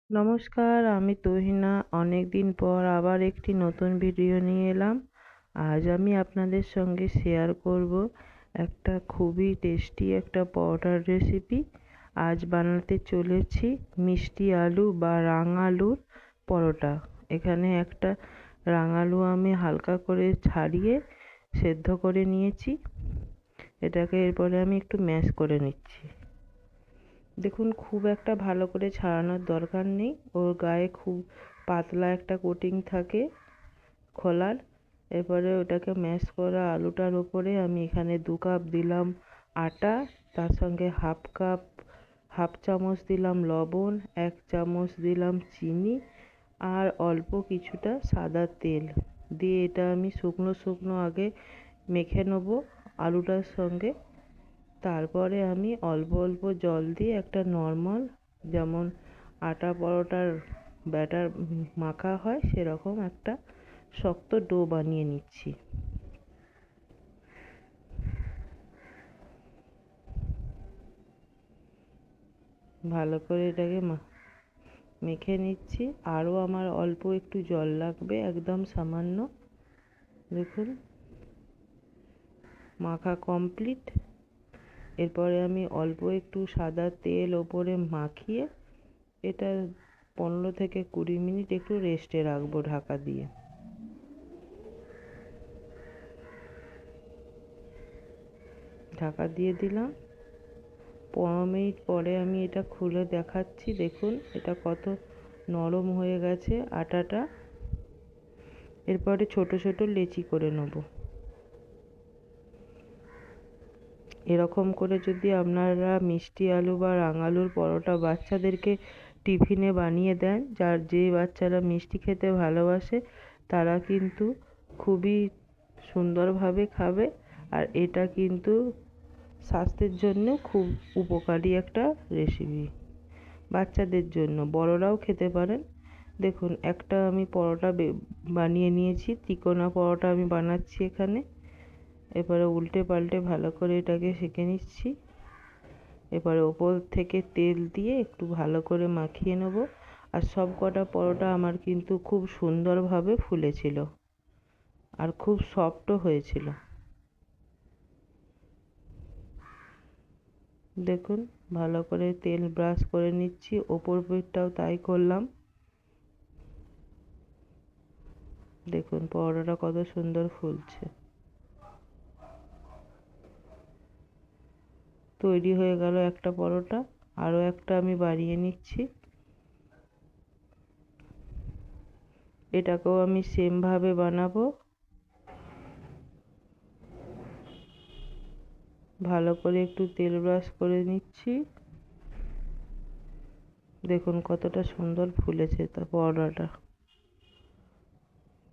নমস্কার, আমি তুহিনা। অনেকদিন পর আবার একটি নতুন ভিডিও নিয়ে এলাম। আজ আমি আপনাদের সঙ্গে শেয়ার করব একটা খুবই টেস্টি একটা পরোটার রেসিপি। আজ বানাতে চলেছি মিষ্টি আলু বা রাঙালুর পরোটা। এখানে একটা রাঙালু আমি হালকা করে ছাড়িয়ে সেদ্ধ করে নিয়েছি। এটাকে এরপরে আমি একটু ম্যাশ করে নিচ্ছি। দেখুন, খুব একটা ভালো করে ছাড়ানোর দরকার নেই, ওর গায়ে খুব পাতলা একটা কোটিং থাকে খোলার। এরপরে ওটাকে ম্যাশ করা আলুটার ওপরে আমি এখানে 2 কাপ দিলাম আটা, তার সঙ্গে হাফ চামচ দিলাম লবণ, 1 চামচ দিলাম চিনি আর অল্প কিছুটা সাদা তেল দিয়ে এটা আমি শুকনো শুকনো আগে মেখে নেবো আলুটার সঙ্গে। তারপরে আমি অল্প অল্প জল দিয়ে একটা নর্মাল, যেমন আটা পরোটার ব্যাটার মাখা হয় সেরকম একটা শক্ত ডো বানিয়ে নিচ্ছি। ভালো করে এটাকে মেখে নিচ্ছি। আরও আমার অল্প একটু জল লাগবে, একদম সামান্য। দেখুন, মাখা কমপ্লিট। এরপরে আমি অল্প একটু সাদা তেল ওপরে মাখিয়ে এটা 15 থেকে 20 মিনিট একটু রেস্টে রাখবো ঢাকা দিয়ে। ঢাকা দিয়ে দিলাম। 15 মিনিট পরে আমি এটা খুলে দেখাচ্ছি। দেখুন এটা কত নরম হয়ে গেছে আটাটা। এরপরে ছোট ছোট লেচি করে নেব। এরকম করে যদি আপনারা মিষ্টি আলু বা রাঙালুর পরোটা বাচ্চাদেরকে টিফিনে বানিয়ে দেন, যে বাচ্চারা মিষ্টি খেতে ভালোবাসে তারা কিন্তু খুবই সুন্দরভাবে খাবে। আর এটা কিন্তু স্বাস্থ্যের জন্য খুব উপকারী একটা রেসিপি। বাচ্চাদের জন্য, বড়রাও খেতে পারেন। দেখুন, একটা আমি পরোটা বানিয়ে নিয়েছি। তিকোনা পরোটা আমি বানাচ্ছি এখানে। এবারে উল্টে পাল্টে ভালো করে এটাকে সেঁকে নিচ্ছি। এবারে ওপর থেকে তেল দিয়ে একটু ভালো করে মাখিয়ে নেব। আর সব কটা পরোটা আমার কিন্তু খুব সুন্দরভাবে ফুলেছিল আর খুব সফটও হয়েছিল। দেখুন, ভালো করে তেল ব্রাশ করে নিচ্ছি, ওপর পিঠটাও তাই করলাম। দেখুন পরোটাটা কত সুন্দর ফুলছে। তৈরি হয়ে গেল একটা পরোটা। আরও একটা আমি বানিয়ে নিচ্ছি। এটাকেও আমি সেমভাবে বানাবো। ভালো করে একটু তেল ব্রাশ করে নিচ্ছি। দেখুন কতটা সুন্দর ফুলেছে তা পরোটাটা।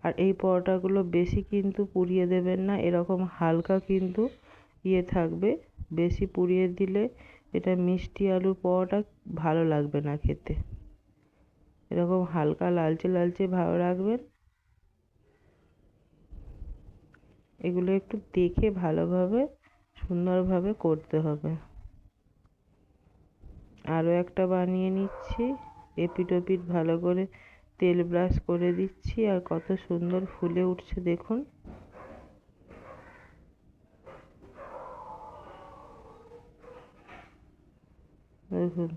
আর এই পরোটাগুলো বেশি কিন্তু পুড়িয়ে দেবেন না, এরকম হালকা কিন্তু থাকবে। বেশি পুড়িয়ে দিলে এটা মিষ্টি আলুর পরোটা ভালো লাগবে না খেতে। এরকম হালকা লালচে লালচে ভাব রাখবেন। এগুলো একটু দেখে ভালোভাবে সুন্দরভাবে করতে হবে। আরও একটা বানিয়ে নিচ্ছি। এপিঠ ওপিঠ ভালো করে তেল ব্রাশ করে দিচ্ছি। আর কত সুন্দর ফুলে উঠছে দেখুন। দেখুন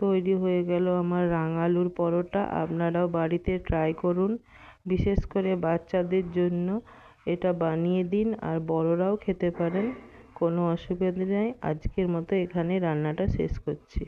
তৈরি হয়ে গেল আমার রাঙালুর পরোটা। আপনারাও বাড়িতে ট্রাই করুন। বিশেষ করে বাচ্চাদের জন্য এটা বানিয়ে দিন, আর বড়রাও খেতে পারেন, কোনো অসুবিধা নেই। আজকের মতো এখানে রান্নাটা শেষ করছি।